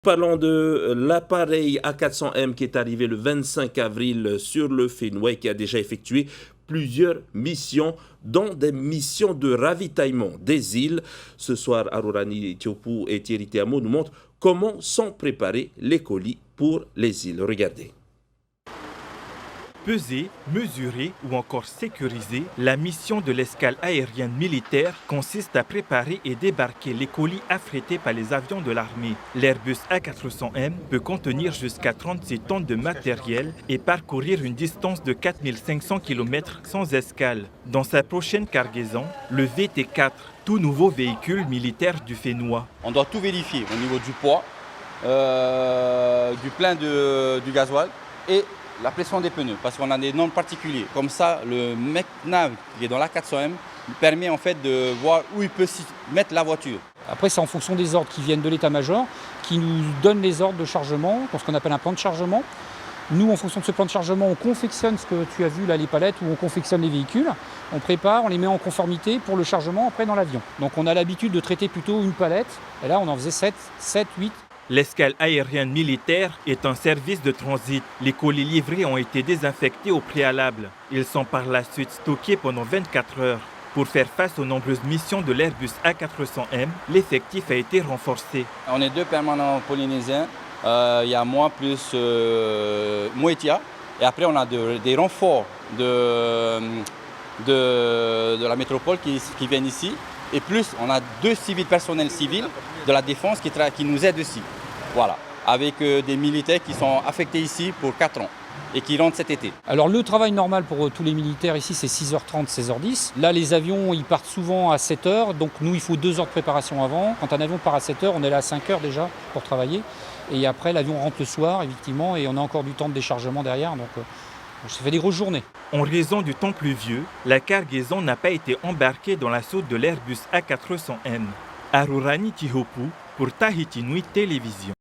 Parlons de l'appareil A400M qui est arrivé le 25 avril sur le Fenouil, qui a déjà effectué plusieurs missions, dont des missions de ravitaillement des îles. Ce soir, Arurani Tiopou et Thierry Tiamo nous montrent comment sont préparés les colis pour les îles. Regardez. Peser, mesurer ou encore sécuriser, la mission de l'escale aérienne militaire consiste à préparer et débarquer les colis affrétés par les avions de l'armée. L'Airbus A400M peut contenir jusqu'à 36 tonnes de matériel et parcourir une distance de 4500 km sans escale. Dans sa prochaine cargaison, le VT4, tout nouveau véhicule militaire du Fenouil. On doit tout vérifier au niveau du poids, du plein du gasoil et la pression des pneus, parce qu'on a des normes particulières. Comme ça, le mec nav qui est dans l'A400M permet en fait de voir où il peut mettre la voiture. Après, c'est en fonction des ordres qui viennent de l'état-major, qui nous donnent les ordres de chargement, ce qu'on appelle un plan de chargement. Nous, en fonction de ce plan de chargement, on confectionne ce que tu as vu là, les palettes, où on confectionne les véhicules. On prépare, on les met en conformité pour le chargement après dans l'avion. Donc on a l'habitude de traiter plutôt une palette, et là on en faisait 7, 8. L'escale aérienne militaire est un service de transit. Les colis livrés ont été désinfectés au préalable. Ils sont par la suite stockés pendant 24 heures. Pour faire face aux nombreuses missions de l'Airbus A400M, l'effectif a été renforcé. On est deux permanents polynésiens. Il y a moi plus Moetia. Et après, on a des renforts de la métropole qui viennent ici. Et plus, on a 2 personnels civils de la défense qui nous aident aussi. Voilà, avec des militaires qui sont affectés ici pour 4 ans et qui rentrent cet été. Alors le travail normal pour tous les militaires ici, c'est 6h30, 16h10. Là, les avions, ils partent souvent à 7h, donc nous, il faut 2 heures de préparation avant. Quand un avion part à 7h, on est là à 5h déjà pour travailler. Et après, l'avion rentre le soir, effectivement, et on a encore du temps de déchargement derrière. Donc ça fait des grosses journées. En raison du temps pluvieux, la cargaison n'a pas été embarquée dans la soute de l'Airbus A400M. Arurani Tiopou pour Tahiti Nui Télévision.